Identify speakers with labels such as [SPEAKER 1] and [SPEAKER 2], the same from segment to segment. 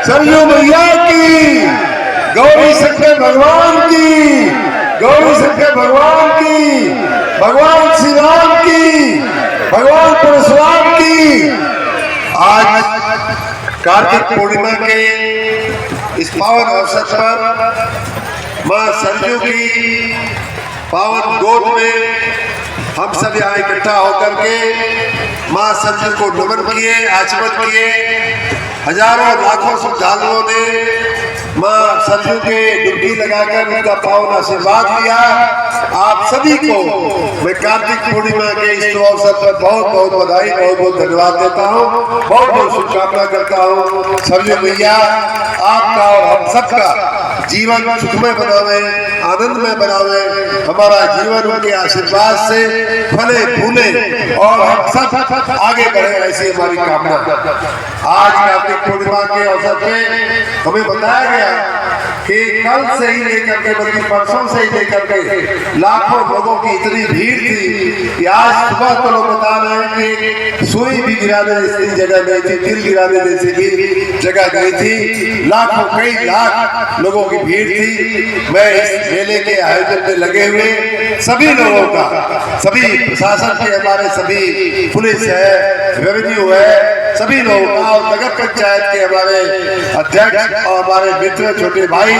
[SPEAKER 1] सरयू मैया की, गौरी शंकर भगवान की, गौरी शंकर भगवान की, भगवान श्री राम की, भगवान परशुराम की। आज कार्तिक पूर्णिमा के इस पावन अवसर पर मां सरयू की पावन गोद में हम सब यहाँ इकट्ठा होकर के मां सरयू को नमन किए, आचमन किए। हजारों लाखों श्रद्धालुओं ने मां सरयू के डुबकी लगाकर उनका पावन आशीर्वाद लिया। आप सभी को मैं कार्तिक पूर्णिमा के इस अवसर पर बहुत बहुत बधाई, बहुत बहुत धन्यवाद देता हूँ, बहुत बहुत शुभकामना करता हूँ। सरयू मैया आपका और हम सबका जीवन सुखमय बनावे, आनंदमय बनावे, हमारा जीवन उनके आशीर्वाद से फले फूले और हम सब आगे बढ़े, ऐसी हमारी कामना। आज कार्तिक पूर्णिमा के अवसर पे हमें बताया गया कि कल से ही लेकर के, बल्कि परसों से ही लेकर के लाखों लोगों की इतनी भीड़ थी कि आज सुबह तो लोग बता रहे हैं कि सुई भी गिराने जैसी जगह गई थी, तिल गिराने जैसी भी जगह गई थी। लाखों, कई लाख लोगों की भीड़ थी। मैं इस मेले के आयोजन में लगे हुए सभी लोगों का, सभी प्रशासन के, हमारे सभी पुलिस है, रेवेन्यू है, सभी लोग और नगर पंचायत के हमारे अध्यक्ष और हमारे मित्र छोटे भाई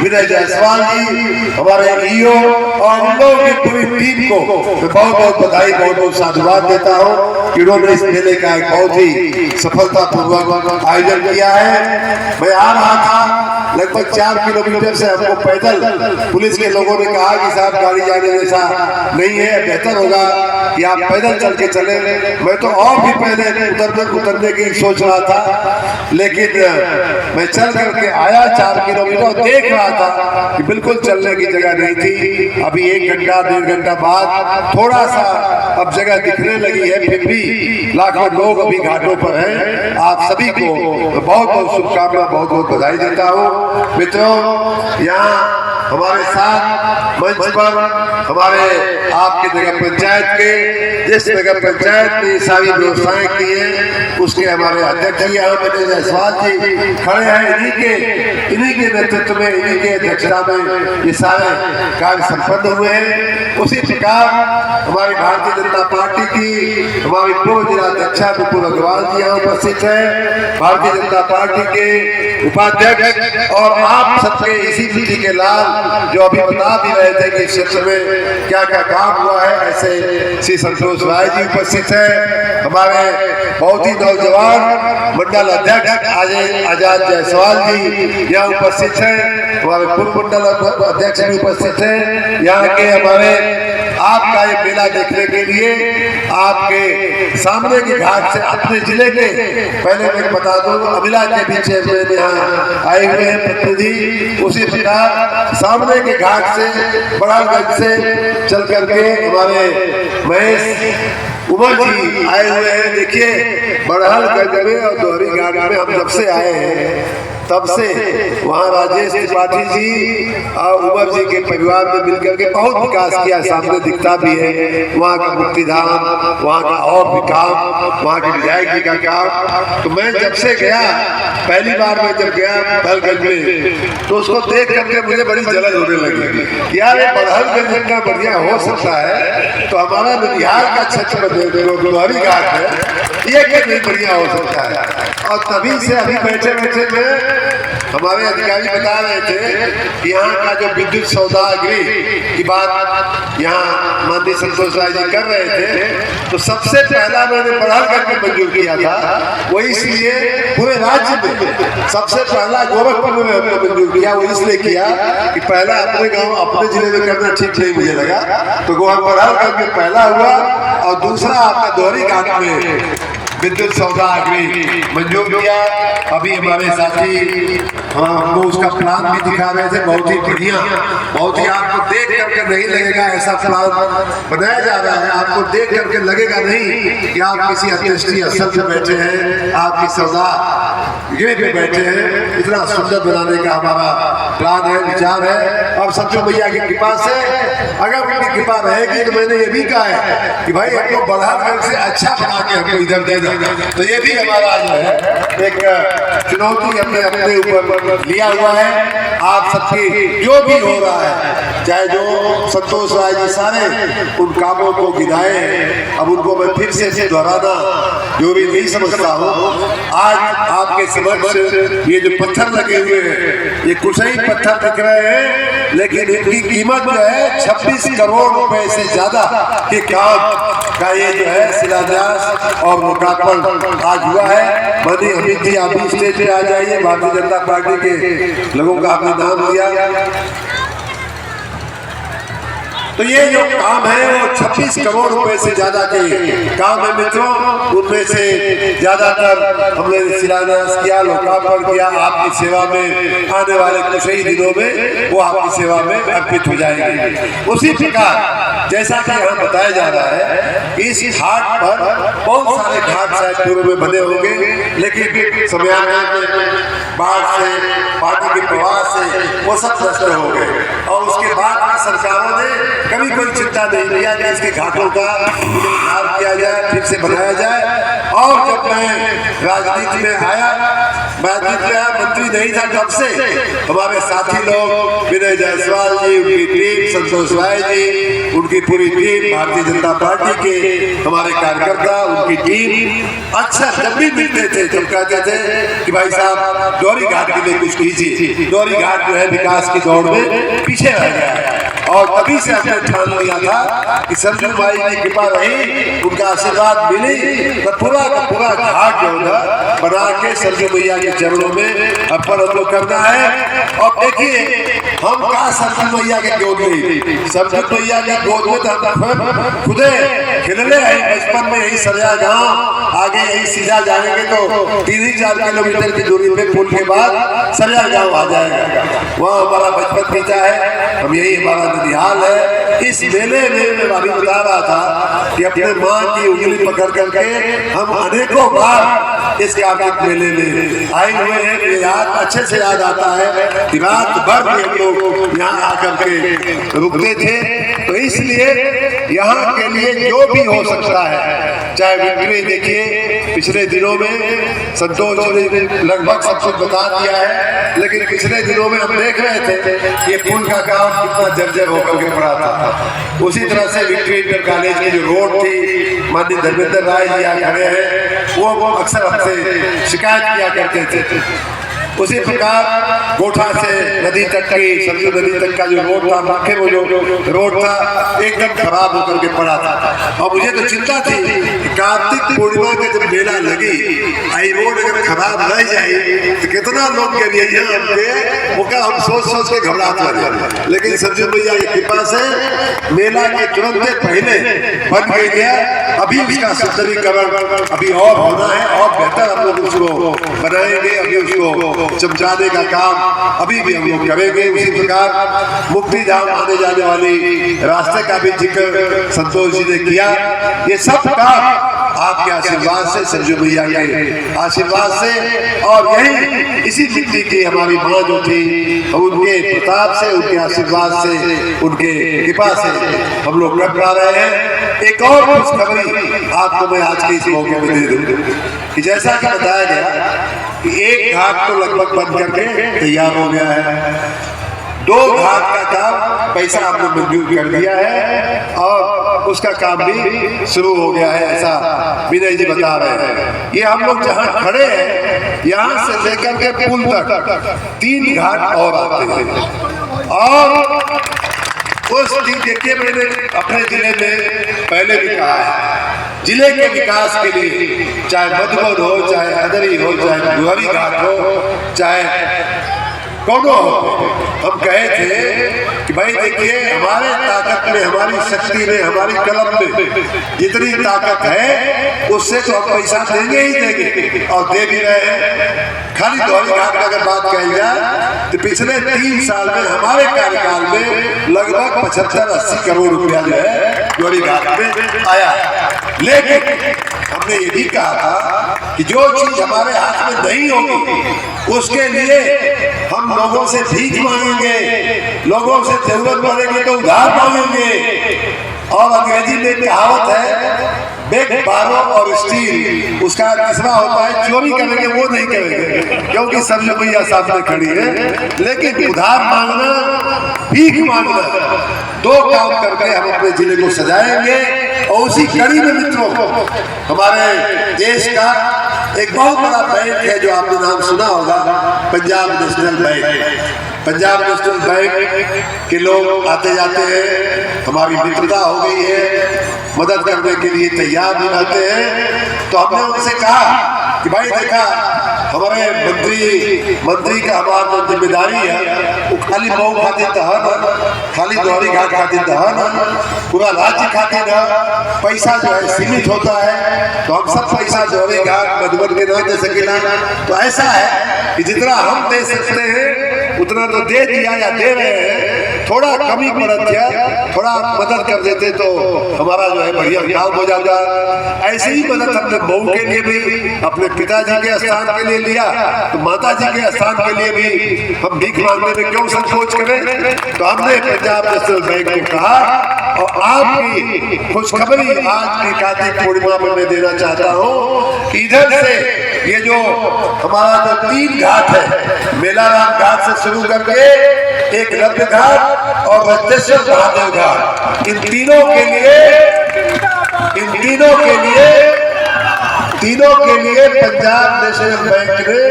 [SPEAKER 1] विनय जायसवाल जी, हमारे ईओ और उन लोगों की पूरी टीम को मैं बहुत बहुत बधाई, बहुत बहुत साधुवाद देता हूँ कि उन्होंने इस मेले का एक बहुत ही सफलतापूर्वक आयोजन किया है। मैं आ रहा था, लगभग 4 किलोमीटर से हमको पैदल पुलिस के लोगों ने कहा कि साहब गाड़ी जाने जैसा नहीं है, बेहतर होगा कि आप पैदल चल के चले। मैं तो और भी पहले उतरने की सोच रहा था, लेकिन मैं चल करके आया 4 किलोमीटर, देख रहा था कि बिल्कुल चलने की जगह नहीं थी। अभी 1 घंटा 1.5 घंटा बाद थोड़ा सा अब जगह दिखने लगी है, फिर भी लाखों लोग अभी घाटों पर हैं। आप सभी को बहुत बहुत शुभकामना, बहुत बहुत बधाई देता हूँ। मित्रों, यहाँ हमारे साथ मंच पर हमारे आपके नगर पंचायत के, जिस नगर पंचायत ने सारी व्यवस्थाएं की हैं, उसके हमारे अध्यक्ष जी विनय जायसवाल जी खड़े हैं। इन्हीं के नेतृत्व में, इन्हीं के अध्यक्षता में ये सारे कार्य संपन्न हुए हैं। उसी प्रकार हमारी भारतीय जनता पार्टी की हमारी पूर्व जिलाध्यक्षा विपुल अग्रवाल जी यहाँ उपस्थित है, भारतीय जनता पार्टी के उपाध्यक्ष और आप सबके इसी मिट्टी के लाल जो अभी बता भी रहे थे कि क्षेत्र में क्या क्या काम हुआ है, ऐसे श्री संतोष राय जी उपस्थित है। हमारे बहुत ही नौजवान मंडल अध्यक्ष आजाद जायसवाल जी यहाँ उपस्थित है, हमारे पूर्व मंडल अध्यक्ष भी उपस्थित है। यहाँ के हमारे आपका ये मेला देखने के लिए आपके सामने के घाट से, अपने जिले के, पहले मैं बता दूं अमिला के पीछे में यहाँ आए हुए हैं प्रतिनिधि। उसी प्रकार सामने के घाट से, बड़ागंज से चल करके हमारे महेश उमर जी आए हुए हैं। देखिए, बड़हलगंज में और दोहरी घाट में हम जब से आए हैं तब से वहाँ राजेश त्रिपाठी जी और उमर जी के परिवार में मिलकर के बहुत विकास किया, सामने दिखता भी है। वहाँ का मुक्तिधाम, वहाँ का और भी काम, वहाँ के विधायक जी का काम। तो मैं जब से गया, पहली बार मैं जब गया बड़हलगंज में, तो उसको देख करके मुझे बड़ी जलन होने लगी। यार, ये बड़हलगंज इतना बढ़िया हो सकता है तो हमारा बिहार का क्षेत्र दोहरी घाट है, ये क्या नहीं बढ़िया हो सकता है। और तभी से अभी बैठे बैठे में हमारे अधिकारी बता रहे थे कि यहाँ का जो विद्युत सौदागरी की बात यहाँ माननीय संतोष राय जी कर रहे थे, तो सबसे पहला मैंने बड़हलगंज में मंजूर किया था। वो इसलिए पूरे राज्य में सबसे पहला गोरखपुर में हमने मंजूर किया। वो इसलिए किया कि पहला अपने गाँव, अपने जिले में करना ठीक नहीं मुझे लगा, तो बड़हलगंज में पहला हुआ। और दूसरा आपका दोहरी घाट में विद्युत सौदागरी मंजूर किया। अभी हमारे साथी हमको उसका प्लान भी दिखा रहे थे, बहुत ही बढ़िया, बहुत ही आपको देख करके नहीं लगेगा ऐसा प्लान बनाया जा रहा है। आपको देख करके लगेगा नहीं कि आप किसी अंत्येष्टि स्थल पे बैठे हैं, आप किसी सौदागरी पे बैठे हैं। इतना सुंदर बनाने का हमारा प्लान है, विचार है। और सरयू मैया की कृपा से, अगर उनकी कृपा रहेगी तो मैंने ये भी कहा है कि भाई हमको बड़हलगंज से अच्छा बना के हमको इधर दे दो, जाए। तो ये भी हमारा जो है एक चुनौती हमने अपने ऊपर लिया हुआ है। आप सबकी जो भी हो रहा है, चाहे जो संतोष राय जी सारे उन कामों को गिनाए, अब उनको मैं फिर से दोहराना जो भी नहीं समझता हूँ। आज आपके समक्ष ये जो पत्थर लगे हुए हैं, ये कुछ ही पत्थर दिख रहे हैं, लेकिन इनकी कीमत जो है 26 करोड़ रुपए से ज्यादा के काम का ये जो है शिलान्यास और लोकार्पण आज हुआ है। माननीय अमित जी, आप भी स्टेज पे आ जाइए। भारतीय जनता पार्टी के लोगों का आपने नाम लिया। तो ये जो काम है वो 26 करोड़ रुपए से ज्यादा के काम है मित्रों। उनमें से ज्यादातर हमने शिलान्यास किया, लोकार्पण किया। आपकी सेवा में आने वाले कुछ ही दिनों में वो आपकी सेवा में अर्पित हो जाएंगे। उसी प्रकार जैसा कि यहाँ बताया जा रहा है, इस घाट पर बहुत सारे घाट शायद पूर्व में बने होंगे, लेकिन समयान्तर में बाढ़ से, पानी के प्रवाह से वो सब नष्ट हो गए। और उसके बाद सरकारों ने कभी कोई चिंता नहीं किया कि इसके घाटों का पुनरुद्धार किया जाए, फिर से बनाया जाए। और जब मैं राजनीति में आया, मंत्री नहीं था, तब से हमारे साथी लोग विनय जायसवाल जी, उनकी टीम, संतोष राय जी, उनकी पूरी टीम, भारतीय जनता पार्टी के हमारे कार्यकर्ता, उनकी टीम अक्सर जब भी मिलते थे तब कहते थे कि भाई साहब डोरी घाट के लिए कुछ कीजिए। डोरी घाट जो है विकास की दौड़ में पीछे रह गया है। और तभी से हमने ठान लिया था कि सरजू माई की कृपा रही, उनका आशीर्वाद मिली, तो पूरा का पूरा घाट जो है बना के सरजू मैया के चरणों में अर्पण हम लोग करना है। और देखिए हम कहा सरजू मैया के गोद में, सरजू मैया के गोद में तो हम खुदे खिलने हैं बचपन में। यही सरिया गाँव, आगे यही सीधा जाएंगे तो 3-4 किलोमीटर की दूरी पे पुल के बाद सरिया गाँव आ जाएगा। वहाँ हमारा बचपन बीता है, हम यही हमारा हाल है। इस मेले में मैं अभी बता रहा था कि अपने माँ की उंगली पकड़ करके हम अनेकों बार इस कार्तिक मेले में आए हुए हैं। ये याद अच्छे से याद आता है कि रात भर भी हम लोग यहाँ आकर के रुकते थे। तो इसलिए यहाँ के लिए जो भी हो सकता है, चाहे विक्री, देखिए पिछले दिनों में संतोष ने लगभग सब कुछ बता दिया है, लेकिन पिछले दिनों में हम देख रहे थे ये पुल का काम कितना जर्जर होकर के पड़ा था। उसी तरह से विक्ट्री इंटर कॉलेज की जो रोड थी, माननीय धर्मेंद्र राय जी यहाँ खड़े हैं, वो अक्सर हमसे शिकायत किया करते थे। उसी प्रकार कोठा से नदी तक की, सरजू नदी तक का जो रोड था, मुख्य वो जो रोड था एकदम खराब होकर के पड़ा था। और मुझे तो चिंता थी कि कार्तिक पूर्णिमा का जब मेला लगी, आई रोड अगर खराब रह जाए तो कितना लोग के लिए हम सोच के घबराते रहे। लेकिन सरजू मैया की कृपा से मेला के तुरंत पहले बन गया। अभी उसका सुंदरीकरण अभी और होना है, और बेहतर हम लोग उसको बनाएंगे। अभी उसको चमचाने का काम अभी भी हम लोग करेंगे। उसी प्रकार मुक्ति धाम आने जाने वाली रास्ते का भी जिक्र संतोष जी ने किया। ये सब काम आपके आशीर्वाद से, सरजू मैया के आशीर्वाद से, और यही इसी मिट्टी की हमारी माँ जो थी, उनके प्रताप से, उनके आशीर्वाद से, उनके कृपा से हम लोग कर पा रहे हैं। एक और खुशखबरी आपको मैं आज के इस मौके में दे दूं कि जैसा कि बताया गया कि एक घाट तो लगभग बन करके तैयार हो गया है, 2 घाट का काम पैसा आपने मंजूर कर दिया है और उसका काम भी शुरू हो गया है, ऐसा विनय जी बता रहे हैं। ये हम लोग जहाँ खड़े हैं, यहाँ से लेकर के पुल तक 3 घाट और आते हैं। और उस देखिए, मैंने अपने जिले में पहले भी कहा है, जिले के विकास के लिए चाहे मधुबन हो, चाहे हदरी हो, चाहे गुहरी घाट हो, चाहे कोनो हो, हम कहे थे कि भाई देखिए हमारे ताकत में, हमारी शक्ति में, हमारी कलम में जितनी ताकत है उससे तो हम पैसा देंगे ही देंगे, और दे भी रहे हैं। खाली गौरी घाट की अगर बात कही जाए तो पिछले 3 साल में हमारे कार्यकाल में लगभग 75-80 करोड़ रुपया जो है गौरी घाट में आया। लेकिन हमने ये भी कहा था कि जो चीज हमारे हाथ में नहीं होगी उसके लिए हम लोगों से भीख मांगेंगे, लोगों से जरूरत पड़ेगी तो उधार मांगेंगे। और अंग्रेजी में कहावत है, बेग बारो और स्टील, उसका तीसरा होता है चोरी करेंगे वो नहीं करेंगे, क्योंकि सरजू भैया सामने खड़ी है। लेकिन उधार मांगना, भीख मांगना, दो काम करके हम अपने जिले को सजाएंगे। और उसी कड़ी में मित्रों, हमारे देश का एक बहुत बड़ा बैंक है जो आपने नाम सुना होगा, Punjab national bank. Punjab national bank के लोग आते जाते हैं, हमारी मित्रता हो गई है, मदद करने के लिए तैयार भी रहते हैं। तो हमने उनसे कहा कि भाई देखा, हमारे मंत्री का हमारा जिम्मेदारी है, वो खाली मऊ खातिर दहन, खाली दोहरी घाट खातिर दहन, पूरा राज्य खातिर पैसा जो है सीमित होता है। तो हम सब पैसा दोहरी घाट मधुबन के नहीं दे सकेला। तो ऐसा है कि जितना हम दे सकते हैं उतना तो दे दिया या दे रहे हैं, थोड़ा कमी पड़त है, थोड़ा मदद कर देते तो हमारा जो है बढ़िया काम हो जाता। ऐसे ही मदद हमने बहू के लिए भी, अपने पिताजी के स्थान के लिए लिया, तो माता जी के स्थान के लिए भी हम भीख मांगने में क्यों संकोच करें। तो हमने पंजाब नेशनल बैंक को कहा, और आपकी खुशखबरी आज की कार्तिक पूर्णिमा में मैं देना चाहता हूँ कि इधर से ये जो हमारा जो 3 घाट है, मेलाराम घाट से शुरू करके एक रब्द घाट और बद्रेश्वर महादेव घाट, इन तीनों के लिए पंजाब नेशनल बैंक ने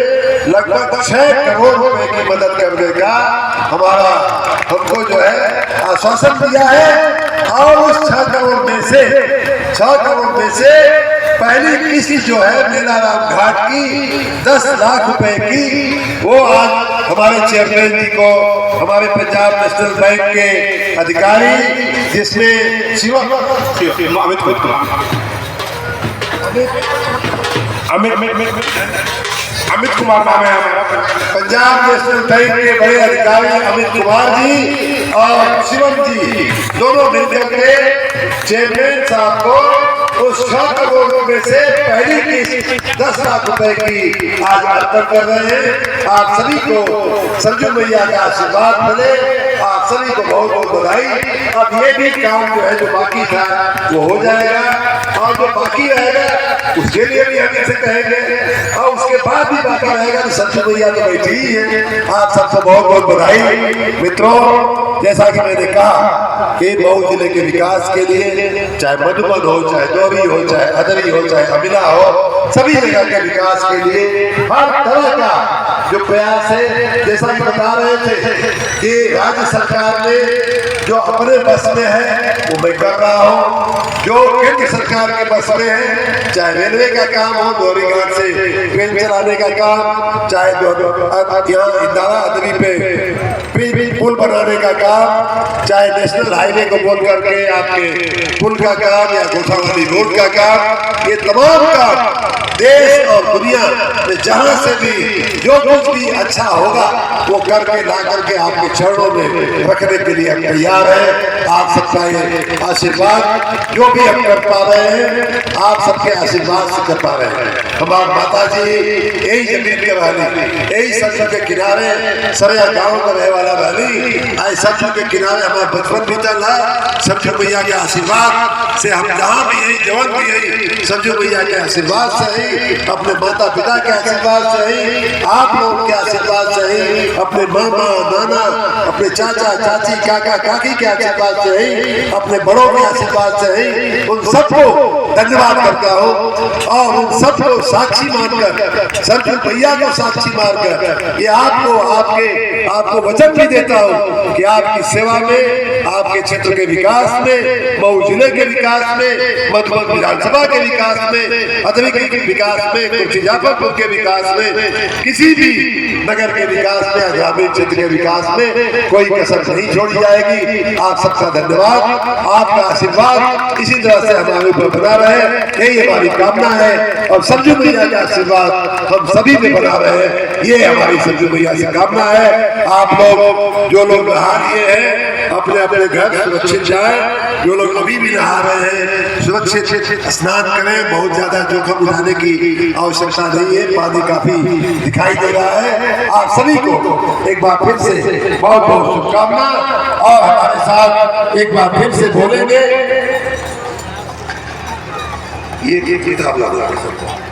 [SPEAKER 1] लगभग 6 करोड़ रुपए की मदद करने का हमको जो है आश्वासन दिया है। और उस 6 करोड़ में से पहली किस्त जो है मेलाराम घाट की 10 लाख रुपए की, वो आज हमारे चेयरमैन जी को, हमारे पंजाब नेशनल बैंक के अधिकारी, जिसमें अमित कुमार नाम है हमारा, पंजाब नेशनल बैंक के बड़े अधिकारी अमित कुमार जी और शिवम जी दोनों मिलकर के चेयरमैन साहब को उस 6 करोड़ रुपए से पहली किस्त 10 लाख रुपए की आज अर्पण कर रहे हैं। आप सभी को सरजू भैया का आशीर्वाद मिले, आप सभी को बहुत बहुत बधाई। अब ये भी काम जो है जो बाकी था वो हो जाएगा, और जो बाकी रहेगा उसके लिए भी हम इसे कहेंगे, और उसके बाद भी बाकी रहेगा तो सरजू भैया तो बैठी ही है। आप सबको बहुत बहुत बधाई। मित्रों, जैसा कि मैंने कहा कि मऊ जिले के विकास के लिए, चाहे मधुबन हो, चाहे डोरी हो, चाहे अदरी हो, चाहे अमिला हो, सभी जगह के विकास के लिए हर तरह का जो प्रयास है, जैसा कि बता रहे थे कि राज्य सरकार ने जो अपने बस में है वो मैं कर रहा हूँ, जो केंद्र सरकार के बस में है, चाहे रेलवे का काम हो, दोहरी घाट से ट्रेन चलाने का काम, चाहे यहाँ इंदारा अदरी पे पुल बनाने का काम, चाहे नेशनल हाईवे को बोल करके आपके पुल का काम या गोसावाली रोड का काम, ये तमाम काम देश और दुनिया में जहां से भी जो कुछ भी अच्छा होगा वो करके ला करके आपके चरणों में रखने के लिए हम तैयार हैं। आप सबका ये आशीर्वाद जो भी हम कर पा रहे हैं, आप सबके आशीर्वाद से कर पा रहे हैं। हमारी माता जी यही जमीन के वाली, यही सरजू के किनारे, सरया गाँव का रहने वाला वाली, आज सरजू के किनारे हमारा बचपन बीतल है। सरजू भैया के आशीर्वाद से हम जहाँ भी यही जवान भी यही सरजू भैया के आशीर्वाद से ही, अपने माता पिता के आशीर्वाद से ही, आप लोग के आशीर्वाद से ही, अपने मामा नाना, अपने चाचा चाची काका काकी के आशीर्वाद से ही, अपने बड़ों के आशीर्वाद से ही उन सबको धन्यवाद करता हूँ। और उन सबको साक्षी मानकर, सरजू भैया को साक्षी मानकर ये आपको वचन भी देता हूँ कि आपकी सेवा में, आपके क्षेत्र के विकास में, मऊ जिले के विकास में, मधुबन विधानसभा के विकास में, अदरी के विकास में, मुजफ्फरपुर के विकास में, किसी भी नगर के विकास में, ग्रामीण क्षेत्र के विकास में कोई कसर नहीं छोड़ी जाएगी। आप सबका धन्यवाद, आपका आशीर्वाद इसी तरह से हमारे ऊपर बना रहे, यही हमारी कामना है। और सरजू भैया का आशीर्वाद हम सभी पे बना रहे हैं, ये हमारी सरजू भैया की कामना है। आप लोग जो लोग नहा लिए हैं अपने अपने घर सुरक्षित जाएं, जो लोग अभी भी नहा रहे हैं सुरक्षित स्नान करें, बहुत ज्यादा जोखिम उठाने की आवश्यकता नहीं है, पानी काफी दिखाई दे रहा है। आप सभी को एक बार फिर से बहुत बहुत शुभकामना, और हमारे साथ एक बार फिर से बोलेंगे
[SPEAKER 2] एक एक किताब लागू कर सकता